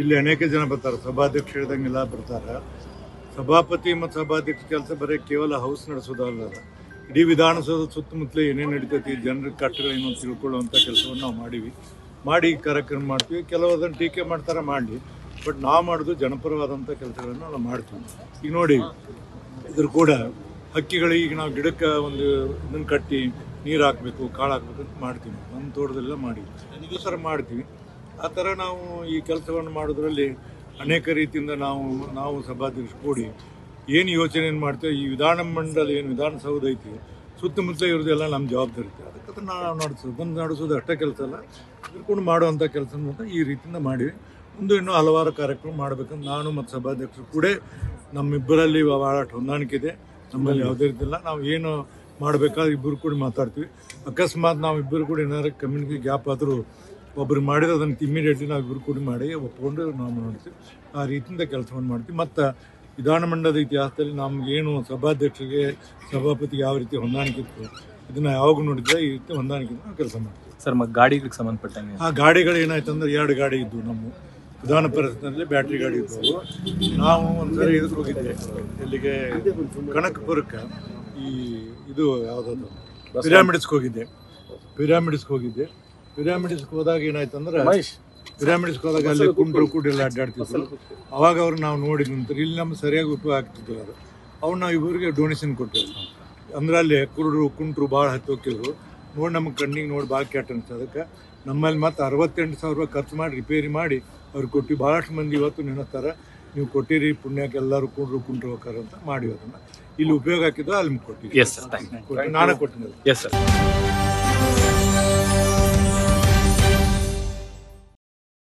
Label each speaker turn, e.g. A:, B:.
A: ಇಲ್ಲಿ ಅನೇಕ ಜನ ಬರ್ತಾರೆ, ಸಭಾಧ್ಯಕ್ಷ ಹೇಳ್ದಂಗೆಲ್ಲ ಬರ್ತಾರೆ. ಸಭಾಪತಿ ಮತ್ತು ಸಭಾಧ್ಯಕ್ಷ ಕೆಲಸ ಬರೀ ಕೇವಲ ಹೌಸ್ ನಡೆಸೋದಲ್ಲ, ಇಡೀ ವಿಧಾನಸೌಧದ ಸುತ್ತಮುತ್ತಲೇ ಏನೇನು ನಡೀತೈತಿ, ಜನರ ಕಟ್ಟಗಳೇನು ತಿಳ್ಕೊಳ್ಳುವಂಥ ಕೆಲಸವನ್ನು ನಾವು ಮಾಡಿ ಕಾರ್ಯಕ್ರಮ ಮಾಡ್ತೀವಿ. ಕೆಲವದನ್ನು ಟೀಕೆ ಮಾಡ್ತಾರೆ, ಮಾಡಲಿ, ಬಟ್ ನಾವು ಮಾಡೋದು ಜನಪರವಾದಂಥ ಕೆಲಸಗಳನ್ನು ನಾವು ಮಾಡ್ತೀವಿ. ಈಗ ನೋಡಿ, ಇದ್ರ ಕೂಡ ಹಕ್ಕಿಗಳಿಗೆ ಈಗ ನಾವು ಗಿಡಕ್ಕೆ ಒಂದು ಇದನ್ನು ಕಟ್ಟಿ ನೀರು ಹಾಕಬೇಕು, ಕಾಳು ಹಾಕಬೇಕು ಅಂತ ಮಾಡ್ತೀವಿ. ನಮ್ಮ ತೋಟದೆಲ್ಲ ಮಾಡಿ ಈ ಥರ ಮಾಡ್ತೀವಿ. ಆ ಥರ ನಾವು ಈ ಕೆಲಸವನ್ನು ಮಾಡೋದ್ರಲ್ಲಿ ಅನೇಕ ರೀತಿಯಿಂದ ನಾವು ಸಭಾಧ್ಯಕ್ಷರು ಕೂಡಿ ಏನು ಯೋಚನೆಯನ್ನು ಮಾಡ್ತೇವೆ, ಈ ವಿಧಾನಮಂಡಲ ಏನು ವಿಧಾನಸೌಧ ಐತಿ ಸುತ್ತಮುತ್ತಲೇ ಇರೋದೆಲ್ಲ ನಮ್ಮ ಜವಾಬ್ದಾರಿ ಇರ್ತದೆ. ಅದಕ್ಕೆ ನಾವು ನಡೆಸೋದು ಅಷ್ಟೇ ಕೆಲಸ ಅಲ್ಲ, ಇದ್ಕೊಂಡು ಮಾಡುವಂಥ ಕೆಲಸ ಈ ರೀತಿಯಿಂದ ಮಾಡಿವಿ. ಮುಂದೆ ಇನ್ನೂ ಹಲವಾರು ಕಾರ್ಯಕ್ರಮ ಮಾಡಬೇಕಂತ ನಾನು ಮತ್ತು ಸಭಾಧ್ಯಕ್ಷರು ಕೂಡ ನಮ್ಮಿಬ್ಬರಲ್ಲಿ ಭಾಳ ಹೊಂದಾಣಿಕೆ ಇದೆ. ನಮ್ಮಲ್ಲಿ ಯಾವುದೇ ರೀತಿಯಿಲ್ಲ, ನಾವು ಏನು ಮಾಡಬೇಕಾದ್ರೆ ಇಬ್ಬರು ಕೂಡ ಮಾತಾಡ್ತೀವಿ. ಅಕಸ್ಮಾತ್ ನಾವು ಇಬ್ಬರು ಕೂಡ ಏನಾದ್ರು ಕಮ್ಯುನಿಟಿ ಗ್ಯಾಪ್ ಆದರೂ ಒಬ್ಬರು ಮಾಡಿದ್ರೆ ಅದನ್ನು ಇಮ್ಮಿಡಿಯೇಟ್ಲಿ ನಾವು ಇಬ್ಬರು ಕೂಡ ಮಾಡಿ ಒಪ್ಕೊಂಡು ನಾವು ಮಾಡ್ತೀವಿ. ಆ ರೀತಿಯಿಂದ ಕೆಲಸವನ್ನು ಮಾಡ್ತೀವಿ. ಮತ್ತು ವಿಧಾನಮಂಡಲದ ಇತಿಹಾಸದಲ್ಲಿ ನಮಗೇನು ಸಭಾಧ್ಯಕ್ಷರಿಗೆ ಸಭಾಪತಿಗೆ ಯಾವ ರೀತಿ ಹೊಂದಾಣಿಕೆ ಇತ್ತು, ಇದನ್ನು ಯಾವಾಗ ನೋಡಿದ್ರೆ ಈ ರೀತಿ ಹೊಂದಾಣಿಕೆ ನಾವು ಕೆಲಸ ಮಾಡ್ತೀವಿ.
B: ಸರ್, ಮತ್ತು ಗಾಡಿಗಳಿಗೆ ಸಂಬಂಧಪಟ್ಟಂಗೆ
A: ಆ ಗಾಡಿಗಳು ಏನಾಯ್ತು ಅಂದ್ರೆ 2 ಗಾಡಿ ಇದ್ದವು. ನಮ್ಮ ವಿಧಾನ ಪರಿಷತ್ನಲ್ಲಿ ಬ್ಯಾಟ್ರಿ ಗಾಡಿ ಇದ್ದವು. ನಾವು ಒಂದ್ಸರಿ ಇದಕ್ಕೆ ಹೋಗಿದ್ದೆ, ಇಲ್ಲಿಗೆ ಕನಕಪುರಕ್ಕೆ, ಇದು ಯಾವುದಾದ್ರು ಪಿರಾಮಿಡ್ಸ್ಗೆ ಹೋಗಿದ್ದೆ. ಪಿರಾಮಿಡ್ಸ್ಗೆ ಹೋದಾಗ ಏನಾಯ್ತು ಅಂದ್ರೆ, ಪಿರಾಮಿಡ್ಸ್ಗೆ ಹೋದಾಗ ಅಲ್ಲಿ ಕುಂಡ್ರು ಎಲ್ಲ ಅಡ್ಡಾಡ್ತಿದ್ರು. ಅವಾಗ ಅವ್ರು ನಾವು ನೋಡಿದ ನಂತರ ಇಲ್ಲಿ ನಮ್ಗೆ ಸರಿಯಾಗಿ ಉಪಯೋಗ ಆಗ್ತಿದ್ದಿಲ್ಲ. ಅವ್ರು ನಾವು ಇಬ್ಬರಿಗೆ ಡೊನೇಷನ್ ಕೊಟ್ಟಿದ್ವಿ. ಅಂದ್ರೆ ಅಲ್ಲಿ ಕುಂಟ್ರು ಭಾಳ ಹತ್ತೋಕಿದ್ರು. ನೋಡಿ ನಮಗೆ ಕಣ್ಣಿಗೆ ನೋಡಿ ಭಾಳ ಕೆಟ್ಟ ಅನಿಸ್ತು. ಅದಕ್ಕೆ ನಮ್ಮಲ್ಲಿ ಮತ್ತು 68,000 ರೂಪಾಯಿ ಖರ್ಚು ಮಾಡಿ ರಿಪೇರಿ ಮಾಡಿ ಅವ್ರು ಕೊಟ್ಟು ಭಾಳಷ್ಟು ಮಂದಿ ಇವತ್ತು ನೆನೆಸ್ತಾರೆ, ನೀವು ಕೊಟ್ಟಿರಿ ಪುಣ್ಯಕ್ಕೆ ಎಲ್ಲರೂ ಕುಂಟ್ರು ಹೋಗ್ತಾರೆ ಅಂತ ಮಾಡಿ ಅದನ್ನು ಇಲ್ಲಿ ಉಪಯೋಗ ಹಾಕಿದ್ದು ಅಲ್ಲಿ ಕೊಟ್ಟಿವಿ.
B: Yes sir, thank you.
A: ನಾನೇ ಕೊಟ್ಟಿದ್ದೆ.
B: Yes sir.